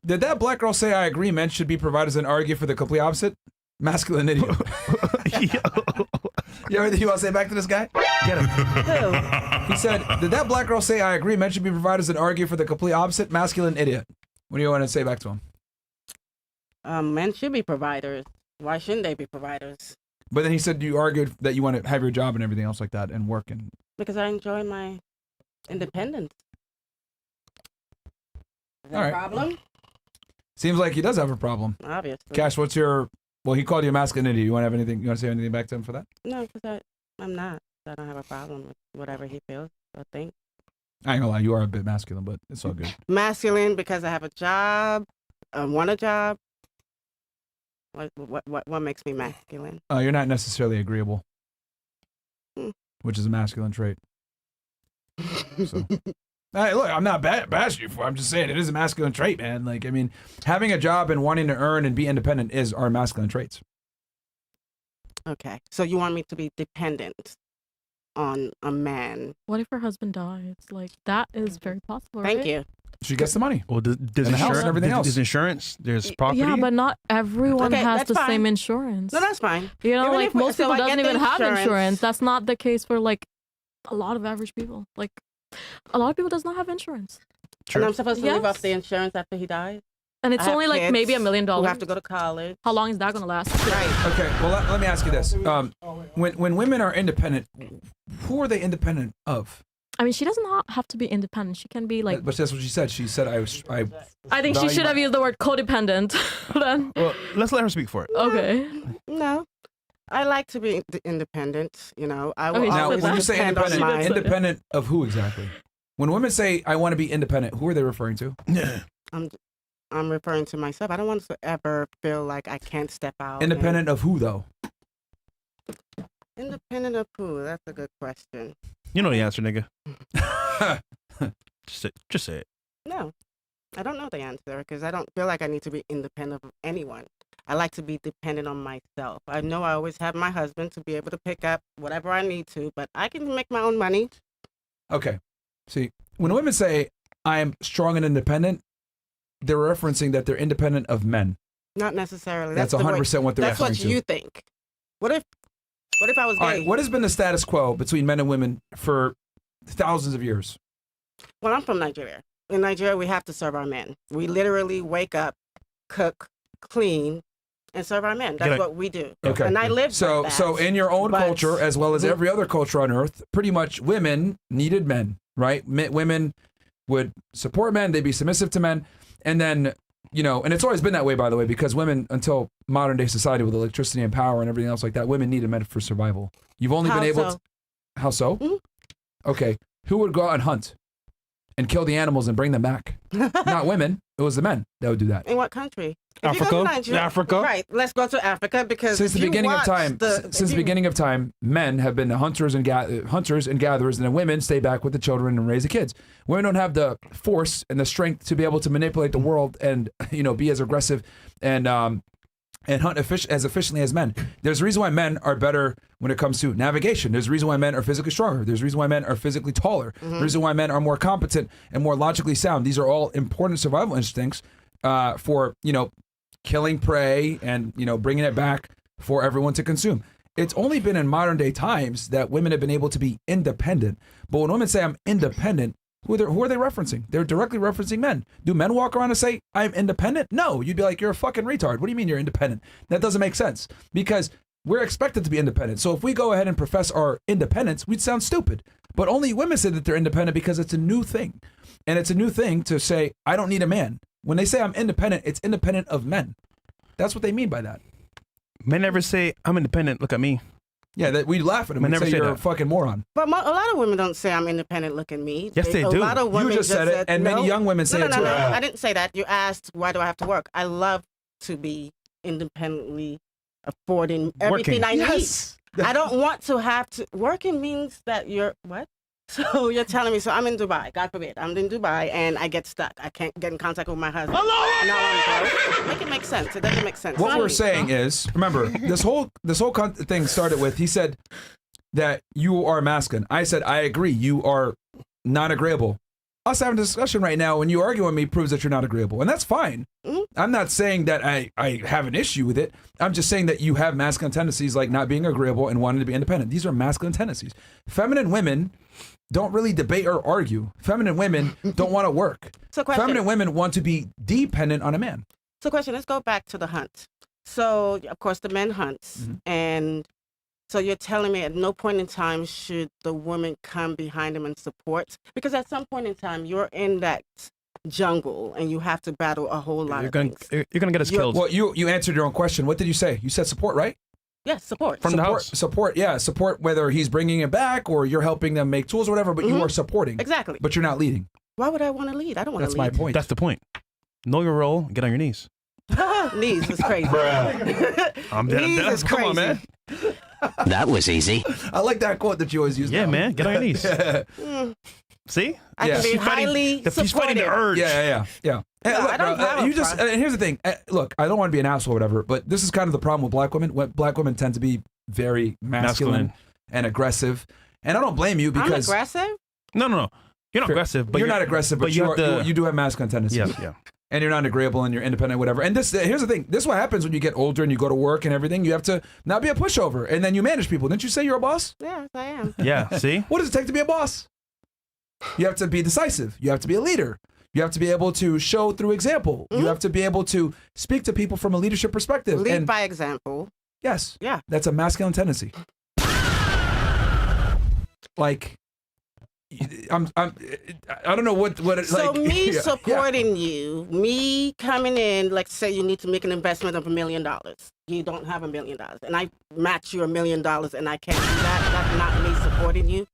Did that black girl say I agree men should be providers and argue for the complete opposite? Masculine idiot. You ever want to say it back to this guy? Get him. He said, did that black girl say I agree men should be providers and argue for the complete opposite? Masculine idiot. What do you want to say back to him? Men should be providers. Why shouldn't they be providers? But then he said you argued that you want to have your job and everything else like that and work and... Because I enjoy my independence. Is that All right. a problem? Seems like he does have a problem. Obviously. Cash, what's your... Well, he called you a masculine idiot. You want to have anything? You want to say anything back to him for that? No, because I'm not. I don't have a problem with whatever he feels or thinks. I ain't gonna lie, you are a bit masculine, but it's all good. Masculine because I have a job, want a job. What makes me masculine? You're not necessarily agreeable, Hmm. which is a masculine trait. So, hey, look, I'm not bashing you for. I'm just saying it is a masculine trait, man. Like, I mean, having a job and wanting to earn and be independent is our masculine traits. Okay, so you want me to be dependent on a man? What if her husband dies? Like, that is very possible, Thank right? you. She gets the money. Well, there's And the house insurance and everything else. There's insurance. There's property. Yeah, but not everyone Okay, has that's the fine. same insurance. No, that's fine. You know, Even like if most so people I doesn't get the even have insurance. That's not the case for like a lot of average people. Like a lot of people does not have insurance. And I'm supposed to live Yes. off the insurance after he dies? And it's I have only like kids maybe $1 million. who have to go to college. How long is that gonna last? Right. Okay, well, let me ask you this. When women are independent, who are they independent of? I mean, she does not have to be independent. She can be like. But that's what she said. She said I I think she should have used the word codependent. Then. Well, let's let her speak for it. Okay. No. I like to be independent, you know. I will Okay, Now, always when you say depend on independent, my- independent of who exactly? When women say I want to be independent, who are they referring to? I'm referring to myself. I don't want to ever feel like I can't step out. Independent of who, though? Independent of who? That's a good question. You know the answer, nigga. just say it. No, I don't know the answer because I don't feel like I need to be independent of anyone. I like to be dependent on myself. I know I always have my husband to be able to pick up whatever I need to, but I can make my own money. Okay. See, when women say I'm strong and independent, they're referencing that they're independent of men. Not necessarily. That's the way- 100% what they're That's what referring to. you think. What if I was gay? All right, what has been the status quo between men and women for thousands of years? Well, I'm from Nigeria. In Nigeria, we have to serve our men. We literally wake up, cook, clean, and serve our men. That's what we do. Okay. And I live so like that. so in your own But culture, as well as every other culture on earth, pretty much women needed men, right? Women would support men, they'd be submissive to men, and then, you know, and it's always been that way, by the way, because women, until modern day society with electricity and power and everything else like that, women needed men for survival. You've only been able to... How so? Mm-hmm. Okay. Who would go out and hunt and kill the animals and bring them back? Not women. It was the men that would do that. In what country? If you go Africa? to Nigeria- Africa? Right. Let's go to Africa because Since the if you beginning of watch time, since the beginning of time, men have been the hunters and gatherers, and then women stay back with the children and raise the kids. Women don't have the force and the strength to be able to manipulate the world and, you know, be as aggressive and hunt as efficiently as men. There's a reason why men are better when it comes to navigation. There's a reason why men are physically stronger. There's a reason why men are physically taller. There's a reason why men are more competent and more logically sound. These are all important survival instincts for, you know, killing prey and, you know, bringing it back for everyone to consume. It's only been in modern day times that women have been able to be independent. But when women say I'm independent, who are they referencing? They're directly referencing men. Do men walk around and say, I'm independent? No, you'd be like, you're a fucking retard. What do you mean you're independent? That doesn't make sense because we're expected to be independent. So if we go ahead and profess our independence, we'd sound stupid. But only women say that they're independent because it's a new thing. And it's a new thing to say, I don't need a man. When they say I'm independent, it's independent of men. That's what they mean by that. Men never say, I'm independent, look at me. Yeah, that we laugh at them Men and never say say you're that. a fucking moron. But a lot of women don't say I'm independent. Look at me. Yes, they A do. lot of women You just said it, and many young women say no, it no, too. No, I didn't say that. You asked, why do I have to work? I love to be independently affording everything I need. I don't want to have to. Working means that you're, what? So you're telling me, so I'm in Dubai, God forbid. I'm in Dubai and I get stuck. I can't get in contact with my husband. Hello! Now I'm broke. Make it make sense. It doesn't make sense. What we're saying is, remember, this whole thing started with, he said that you are masculine. I said, I agree. You are non-agreeable. us having a discussion right now when you argue with me proves that you're not agreeable. And that's fine. I'm not saying that I have an issue with it. I'm just saying that you have masculine tendencies like not being agreeable and wanting to be independent. These are masculine tendencies. Feminine women don't really debate or argue. Feminine women don't want to work. So question. Feminine women want to be dependent on a man. So question, let's go back to the hunt. So, of course, the men hunts. And so you're telling me at no point in time should the woman come behind him and support? Because at some point in time, you're in that jungle and you have to battle a whole lot of things. You're going to get us killed. Well, you answered your own question. What did you say? You said support, right? Yes, support. From the house. Support, yeah. Support whether he's bringing it back or you're helping them make tools or whatever, but you are supporting. Exactly. But you're not leading. Why would I want to lead? I don't want to That's lead. my point. That's the point. Know your role. Get on your knees. Knees is crazy. Knees is Come on, man. That was easy. I like that quote that you always use. Yeah, now. man. Get on your knees. See? I can be highly He's fighting the supportive. urge. Yeah. No, Hey, look, I don't have a you just here's the thing. Look, I don't want to be an asshole or whatever, but this is kind of the problem with black women. Black women tend to be very masculine and aggressive, and I don't blame you because I'm aggressive? No. You're not aggressive, but you're not aggressive, but you do have masculine tendencies. Yeah. And you're not agreeable and you're independent, whatever. And here's the thing. This is what happens when you get older and you go to work and everything. You have to not be a pushover, and then you manage people. Didn't you say you're a boss? Yes, I am. Yeah, see? What does it take to be a boss? You have to be decisive. You have to be a leader. You have to be able to show through example. You have to be able to speak to people from a leadership perspective. Lead by example. Yes. Yeah. That's a masculine tendency. Like, I don't know what So like, me yeah, supporting you, me coming in, like say you need to make an investment of $1 million. You don't have $1 million, and I match you $1 million, and I can't do that. That's not me supporting you.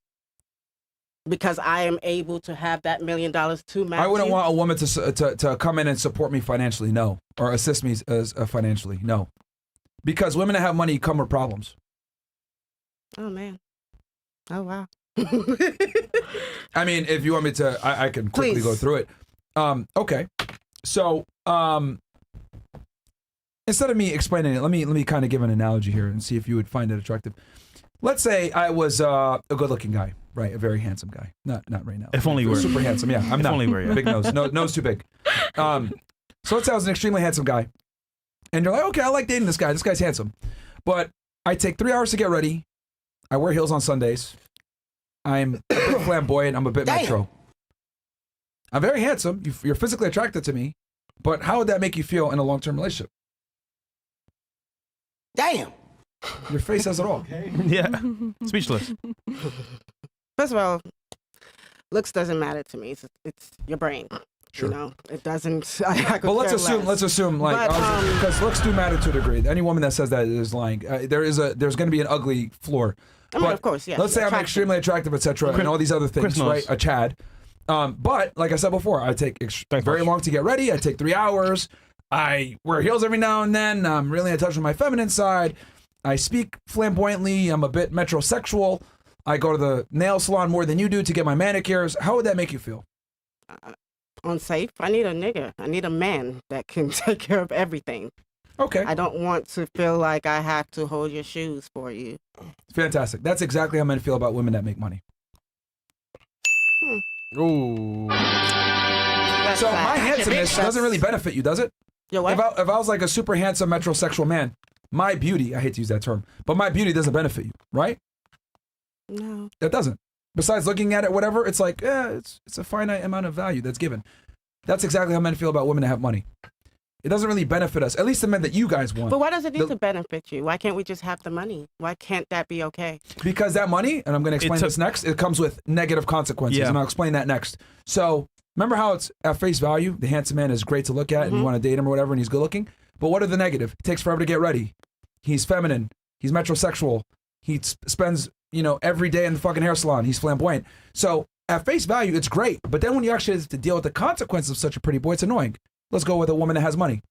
Because I am able to have that $1 million to match. I wouldn't you. want a woman to come in and support me financially, no, or assist me financially, no, because women that have money come with problems. Oh man. Oh wow. I mean, if you want me to, I can quickly Please. go through it. Okay, so instead of me explaining it, let me kind of give an analogy here and see if you would find it attractive. Let's say I was a good-looking guy, right? A very handsome guy. Not right now. If only you were. Super handsome, yeah. I'm If not. only you were, yeah. Big nose. Nose too big. So let's say I was an extremely handsome guy. And you're like, okay, I like dating this guy. This guy's handsome. But I take 3 hours to get ready. I wear heels on Sundays. I'm a bit flamboyant. I'm a bit metro. I'm very handsome. You're physically attracted to me. But how would that make you feel in a long-term relationship? Damn. Your face says it all. Yeah. Speechless. First of all, looks doesn't matter to me. It's your brain. Sure. You know, it doesn't. I could But let's care assume, less. like, But, because looks do matter to a degree. Any woman that says that is lying. There's going to be an ugly floor. I mean, of course, yeah. Let's say I'm extremely attractive, etc., and all these other things, Chris knows. right? A Chad. But like I said before, I take very long to get ready. I take 3 hours. I wear heels every now and then. I'm really in touch with my feminine side. I speak flamboyantly. I'm a bit metrosexual. I go to the nail salon more than you do to get my manicures. How would that make you feel? Unsafe. I need a nigga. I need a man that can take care of everything. Okay. I don't want to feel like I have to hold your shoes for you. Fantastic. That's exactly how men feel about women that make money. Ooh. That's So sad. my handsomeness doesn't really benefit you, does it? Your what? If I was like a super handsome metrosexual man, my beauty, I hate to use that term, but my beauty doesn't benefit you, right? No. It doesn't. Besides looking at it, whatever, it's like, it's a finite amount of value that's given. That's exactly how men feel about women that have money. It doesn't really benefit us, at least the men that you guys want. But why does it need to benefit you? Why can't we just have the money? Why can't that be okay? Because that money, and I'm going to explain this next, it comes with negative consequences, Yeah. and I'll explain that next. So remember how it's at face value, the handsome man is great to look at, and you want to date him or whatever, and he's good looking. But what are the negative? It takes forever to get ready. He's feminine. He's metrosexual. He spends, every day in the fucking hair salon. He's flamboyant. So at face value, it's great. But then when you actually have to deal with the consequences of such a pretty boy, it's annoying. Let's go with a woman that has money.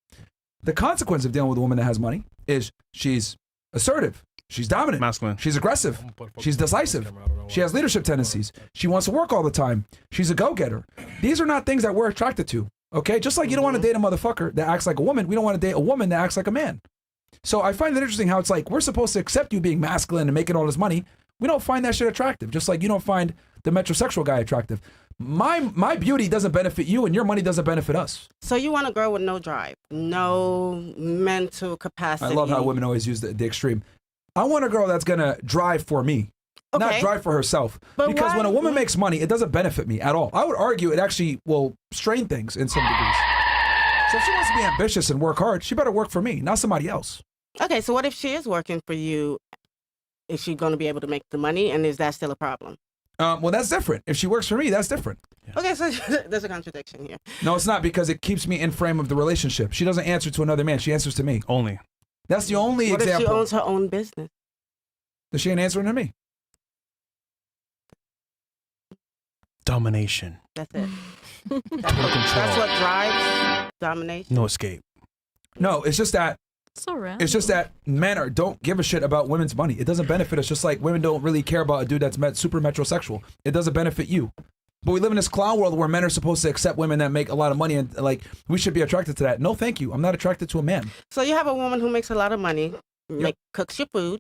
The consequence of dealing with a woman that has money is she's assertive. She's dominant. Masculine. She's aggressive. She's decisive. She has leadership tendencies. She wants to work all the time. She's a go-getter. These are not things that we're attracted to. Okay? Just like you don't want to date a motherfucker that acts like a woman, we don't want to date a woman that acts like a man. So I find it interesting how it's like we're supposed to accept you being masculine and making all this money. We don't find that shit attractive. Just like you don't find the metrosexual guy attractive. My beauty doesn't benefit you, and your money doesn't benefit us. So you want a girl with no drive, no mental capacity. I love how women always use the extreme. I want a girl that's gonna drive for me, not drive for herself. But because why- when a woman makes money, it doesn't benefit me at all. I would argue it actually will strain things in some degrees. So if she wants to be ambitious and work hard, she better work for me, not somebody else. Okay, so what if she is working for you? Is she going to be able to make the money, and is that still a problem? Well, that's different. If she works for me, that's different. Okay, so there's a contradiction here. No, it's not, because it keeps me in frame of the relationship. She doesn't answer to another man. She answers to me. Only. That's the only What example. if she owns her own business? That she ain't answering to me. Domination. That's it. Total control. That's what drives domination. No escape. No, it's just that So random. It's just that men don't give a shit about women's money. It doesn't benefit us, just like women don't really care about a dude that's super metrosexual. It doesn't benefit you. But we live in this clown world where men are supposed to accept women that make a lot of money, and like we should be attracted to that. No, thank you. I'm not attracted to a man. So you have a woman who makes a lot of money, cooks your food,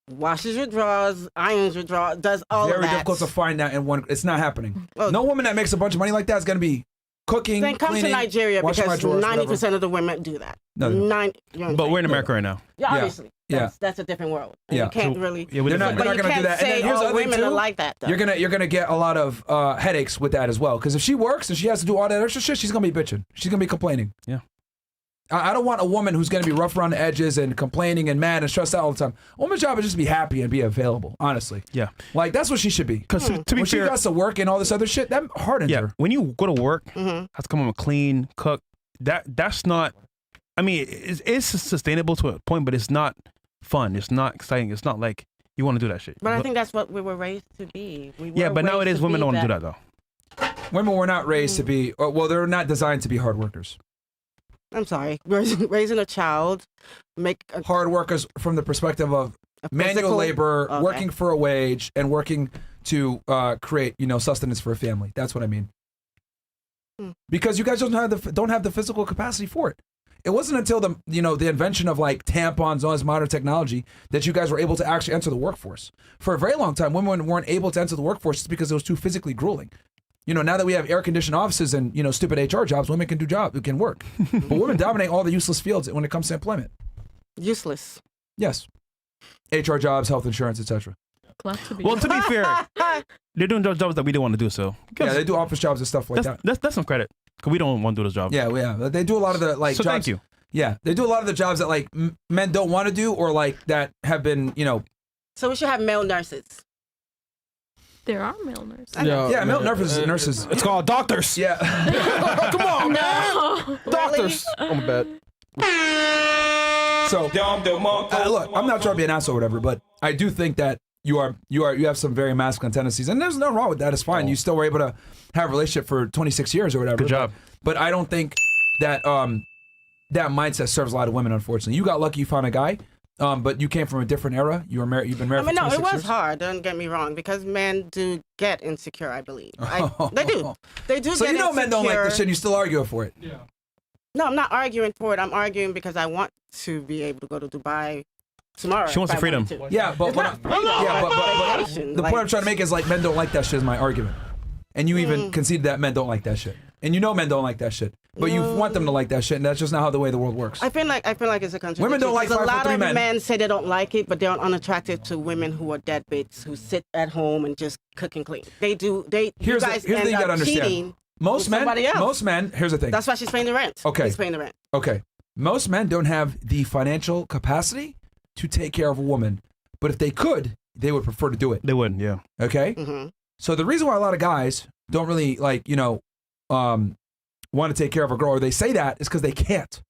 washes your drawers, irons your drawers, does all Very of that. difficult to find that in one. It's not happening. Well, No woman that makes a bunch of money like that is gonna be cooking, Then come cleaning, to Nigeria, washing my because drawers, 90% of the women do that. No, no. But we're in America right now. Yeah, obviously. Yeah. That's a different world. And Yeah. You can't So- really. Yeah, we They're live not, in they're But not you gonna do can't that. And say then here's the all other thing women too. are like that, though. You're gonna get a lot of headaches with that as well. Because if she works and she has to do all that extra shit, she's gonna be bitching. She's gonna be complaining. Yeah. I don't want a woman who's gonna be rough around the edges and complaining and mad and stressed out all the time. A woman's job is just be happy and be available. Honestly. Yeah. Like that's what she should be. Because to be When she fair, has to work and all this other shit, that hardens yeah, her. when you go to work, Mhm. has to come home and clean, cook. That's not. I mean, it's sustainable to a point, but it's not fun. It's not exciting. It's not like you want to do that shit. But I think that's what we were raised to be. We Yeah, were but raised nowadays to women be don't want to do that though. Women were not raised to be. Well, they're not designed to be hard workers. I'm sorry. Raising a child, make a, Hard workers from the perspective of a manual physical- labor, Okay. working for a wage, and working to create, sustenance for a family. That's what I mean. Because you guys don't have the physical capacity for it. It wasn't until the invention of like tampons and all this modern technology that you guys were able to actually enter the workforce. For a very long time, women weren't able to enter the workforce just because it was too physically grueling. Now that we have air-conditioned offices and stupid HR jobs, women can work. But women dominate all the useless fields when it comes to employment. useless. Yes, HR jobs, health insurance, etc. Glad to be. Well, to be fair, they're doing those jobs that we didn't want to do. So Yeah, they do office jobs and stuff like that. that's some credit because we don't want to do those jobs. Yeah, they do a lot of the like So jobs. thank you. Yeah, they do a lot of the jobs that like men don't want to do, or like that have been So we should have male nurses. There are male nurses. yeah, male nurses. It's called doctors. Yeah. Come on, man. No. Doctors. I'm bad. So look, I'm not trying to be an asshole or whatever, but I do think that you have some very masculine tendencies, and there's nothing wrong with that. It's fine. You still were able to have a relationship for 26 years or whatever. Good job. But I don't think that that mindset serves a lot of women. Unfortunately, you got lucky. You found a guy. But you came from a different era. You were married. You've been married. I mean, for no, 26 it was years. hard. Don't get me wrong, because men do get insecure. I believe they do. They do. So get men don't like this insecure. shit. And you still argue for it. Yeah. No, I'm not arguing for it. I'm arguing because I want to be able to go to Dubai tomorrow. She wants if the I wanted freedom. to. Yeah, but It's what not I- freedom, yeah, but vacation, the like- point I'm trying to make is like men don't like that shit is my argument, and you even conceded that men don't like that shit, and men don't like that shit, but you want them to like that shit, and that's just not how the way the world works. I feel like it's a contradiction. Women don't like 'cause a lot 5'3" of men. men say they don't like it, but they're unattracted to women who are deadbeats who sit at home and just cook and clean. They do. Here's you guys the thing end you gotta up understand. cheating. Most with somebody else. men. Here's the thing. That's why she's paying the rent. Okay. He's paying the rent. Okay, most men don't have the financial capacity to take care of a woman, but if they could, they would prefer to do it. They wouldn't. Yeah. Okay. hmm So the reason why a lot of guys don't really want to take care of a girl, or they say that, is because they can't.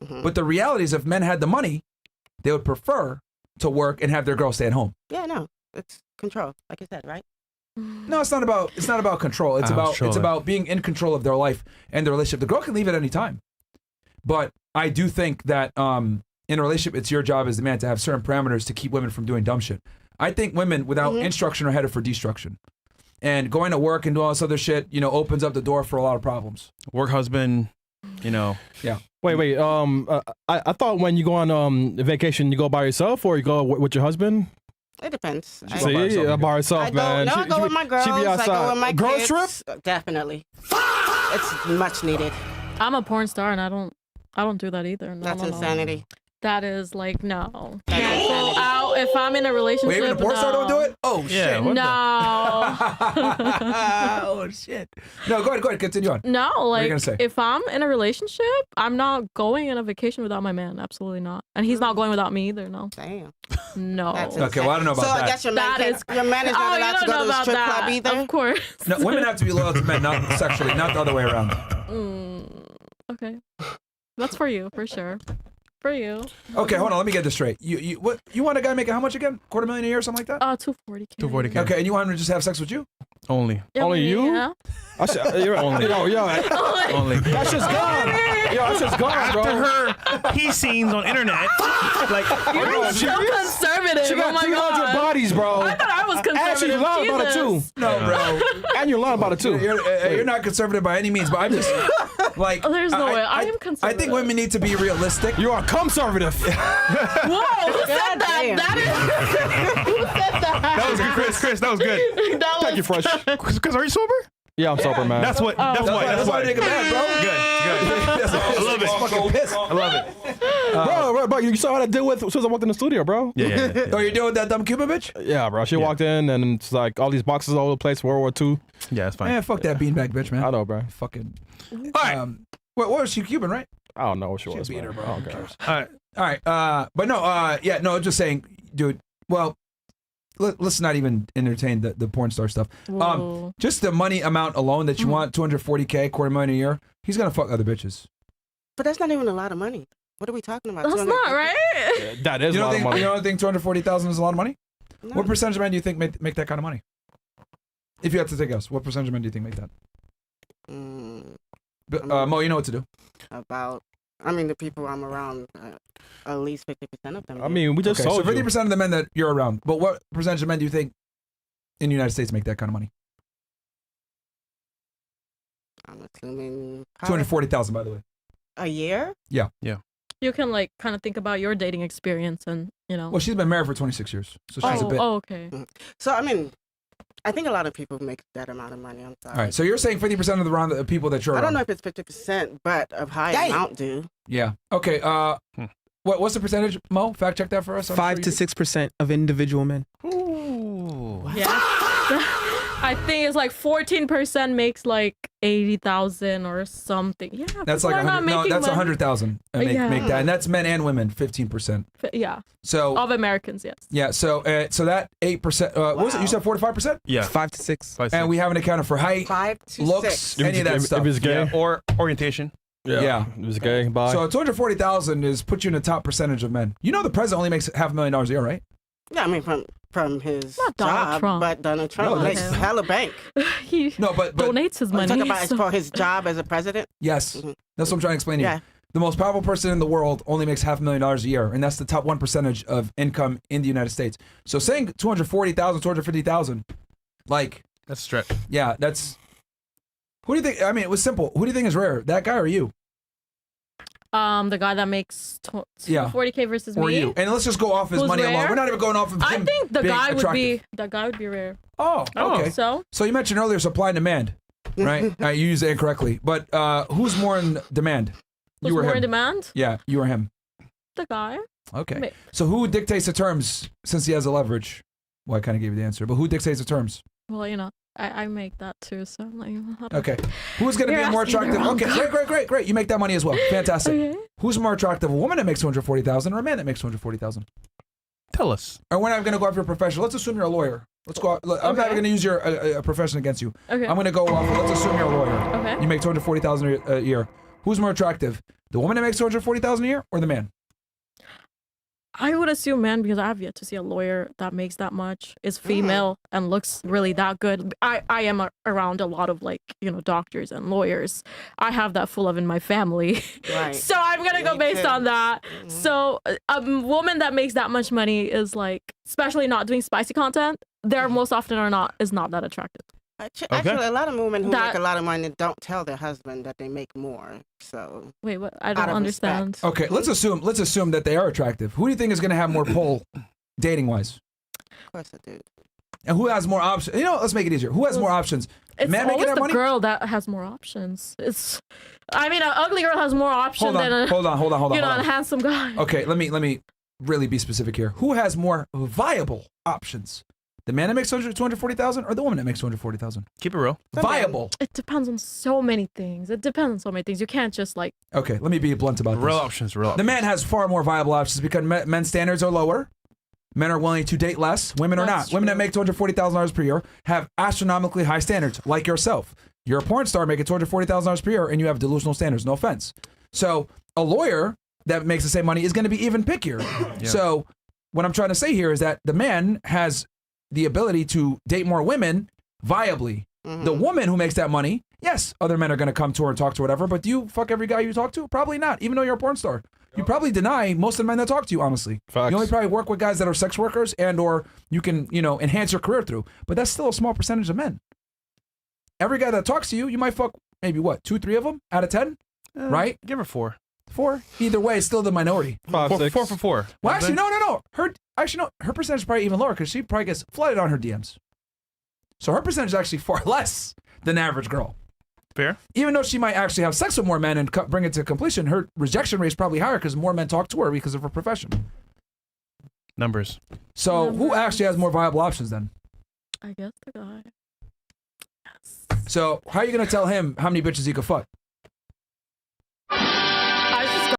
But the reality is, if men had the money, they would prefer to work and have their girl stay at home. Yeah, no, it's control, like you said, right? No, it's not about control. It's about being in control of their life and their relationship. The girl can leave at any time. But I do think that in a relationship, it's your job as the man to have certain parameters to keep women from doing dumb shit. I think women without instruction are headed for destruction. And going to work and doing all this other shit, opens up the door for a lot of problems. Work husband. Yeah. Wait. I thought when you go on vacation, you go by yourself or you go with your husband. It depends. She's I, all by herself, by okay. herself, I go, man. no, I go with my girls. She be outside. I go with my Girl kids. trip? Definitely. It's much needed. I'm a porn star and I don't do that either. No, That's no, no. insanity. That is like no. That's Can't go insanity. out if I'm in a relationship. Wait, even a porn star don't do it? Oh, Yeah, shit. what No. Oh, shit. No, go ahead. Continue on. No, you like gonna say? if I'm in a relationship, I'm not going on a vacation without my man. Absolutely not. And he's not going without me either. No. Damn. No. That's Okay, well, I don't know about so that. I guess your man, That is- your man is not Oh, you allowed to don't go know to the about strip that. club either? Of course. No, women have to be loyal to men, not sexually, not the other way around. Okay. That's for you, for sure. For you. Okay, hold on. Let me get this straight. You want a guy making how much again? $250,000 a year or something like that? 240K. 240K. Okay, and you want him to just have sex with you? Only. Yeah, Only you? Yeah. I should, you're only. Yo, Only. that shit's gone. Yo, that shit's gone, bro. After her pee scenes on internet, like, You're she- so conservative. She got oh my 300 God. bodies, bro. I thought I was And she's conservative. lying about it too. Jesus. No, bro. And you're lying about it too. You're not conservative by any means, but I'm just like. Oh, there's no way. I am I conservative. think women need to be realistic. You are conservative. Whoa, who said God that? damn. That is. Who said that? that was good, Chris. That was good. That Thank you, was- Fresh. Because are you sober? Yeah, I'm sober, man. That's what. That's why. That's why nigga mad, bro. Good. I love it. Fucking pissed. I love it. bro, you saw what I did with as soon as I walked in the studio, bro. Yeah. Oh, you're doing that dumb Cuban bitch? Yeah, bro. She walked in and it's like all these boxes all over the place, World War II. Yeah, it's fine. Man, fuck that beanbag bitch, man. I know, bro. Fucking. All right. What was she Cuban, right? I don't know what she She a was, beater, man. bro. Oh, Who God. cares? All right. All right. But no. Yeah. No. Just saying, dude. Well, let's not even entertain the porn star stuff. Whoa. Just the money amount alone that you want, $240K, $250,000 a year. He's gonna fuck other bitches. But that's not even a lot of money. What are we talking about? That's 200? not right. That is You a don't lot of think money. you don't think $240,000 is a lot of money? No. What percentage of men do you think make that kind of money? If you had to take a guess, what percentage of men do you think make that? Mo, you know what to do. I mean, the people I'm around, at least 50% of them. I do. mean, we just Okay, so sold 50% of the men that you're around. But what percentage of men do you think in the United States make that kind of money? I'm assuming 240,000, by the way. a year. You can like kind of think about your dating experience and you know. Well, she's been married for 26 years, so she's a bit. Okay. So I mean, I think a lot of people make that amount of money. I'm sorry. All right, so you're saying 50% of the people that you're I around. don't know if it's 50%, but of high amount do. Yeah. Okay. What's the percentage, Mo? Fact check that for us. I'm sure 5 to you- 6% of individual men. Ooh. Yeah. I think it's like 14% makes like 80,000 or something. Yeah. That's people like are not 100. No, making that's money. 100,000. Yeah. Make that, and that's men and women. 15%. Yeah. So Of Americans, yes. yeah. So that 8%. What was it? You said 4 to 5%? Yeah. 5 to 6. And we haven't accounted for height, 5 to looks, 6. If any of that it's- stuff. If it's gay. Yeah. Or orientation. Yeah. If it's gay, bye. So 240,000 is put you in the top percentage of men. You know the president only makes $500,000 a year, right? Yeah, I mean from his Not Donald job, Trump. but Donald Trump No, makes that's- hella bank. He No, but donates his I'm money. talking about so- for his job as a president. yes, Mhm. that's what I'm trying to explain to you. Yeah. The most powerful person in the world only makes $500,000 a year, and that's the top 1% of income in the United States. So saying 240,000, 250,000, like, That's a stretch. yeah, that's. Who do you think? I mean, it was simple. Who do you think is rare, that guy or you? The guy that makes Yeah. 40K versus Or me. you? And let's just go off his Who's money alone. rare? We're not even going off of him. I think the being guy would attractive. be rare. Oh, okay. So So you mentioned earlier supply and demand, right? You used it incorrectly, but who's more in demand? who's You or more him? in demand? Yeah, you or him. The guy. Okay. Me. So who dictates the terms since he has the leverage? Well, I kind of gave you the answer, but who dictates the terms? Well, you know, I make that too, so I'm like, I don't- Okay. Who's going to You're be more asking the attractive? wrong Okay, guy. great. You make that money as well. Fantastic. Okay. Who's more attractive, a woman that makes 240,000 or a man that makes 240,000? Tell us. Or we're not going to go off your profession. Let's assume you're a lawyer. Let's go. I'm not Okay. going to use your profession against you. Okay. I'm going to go off. Let's assume you're a lawyer. Okay. You make 240,000 a year. Who's more attractive, the woman that makes 240,000 a year or the man? I would assume man because I have yet to see a lawyer that makes that much, is female and looks really that good. I am around a lot of like, you know, doctors and lawyers. I have that full of in my family. Right. So I'm going to go Me based too. on that. So a woman that makes that much money is like, especially not doing spicy content, they're most often is not that attractive. Actually, a lot of women who That- make a lot of money don't tell their husband that they make more. So Wait, what? I Out don't of understand. respect. Okay, let's assume that they are attractive. Who do you think is going to have more pull dating wise? Of course I do. And who has more options? You know, let's make it easier. Who has more options? It's Man making always that the money? girl that has more options. I mean, an ugly girl has more options than a Hold on. a handsome guy. Okay, let me really be specific here. Who has more viable options? The man that makes 240,000 or the woman that makes 240,000? Keep it real. Viable. It depends on so many things. You can't just like. Okay, let me be blunt about Real this. options, real. The man has far more viable options because men's standards are lower. Men are willing to date less. Women are That's not. Women that true. make $240,000 per year have astronomically high standards, like yourself. You're a porn star making $240,000 per year, and you have delusional standards. No offense. So a lawyer that makes the same money is going to be even pickier. Yeah. So what I'm trying to say here is that the man has the ability to date more women viably. Mm-hmm. The woman who makes that money, yes, other men are going to come to her and talk to her, whatever, but do you fuck every guy you talk to? Probably not, even though you're a porn star. You probably deny most of the men that talk to you, honestly. Facts. You only probably work with guys that are sex workers and or you can, enhance your career through. But that's still a small percentage of men. Every guy that talks to you, you might fuck maybe what, 2, 3 of them out of 10, right? Give her 4. 4. Either way, it's still the minority. 5, 6. 4 for 4. Well, actually, no. Her percentage is probably even lower because she probably gets flooded on her DMs. So her percentage is actually far less than the average girl. Fair. Even though she might actually have sex with more men and bring it to completion, her rejection rate is probably higher because more men talk to her because of her profession. Numbers. So who actually has more viable options then? I guess the guy. So how are you going to tell him how many bitches he could fuck?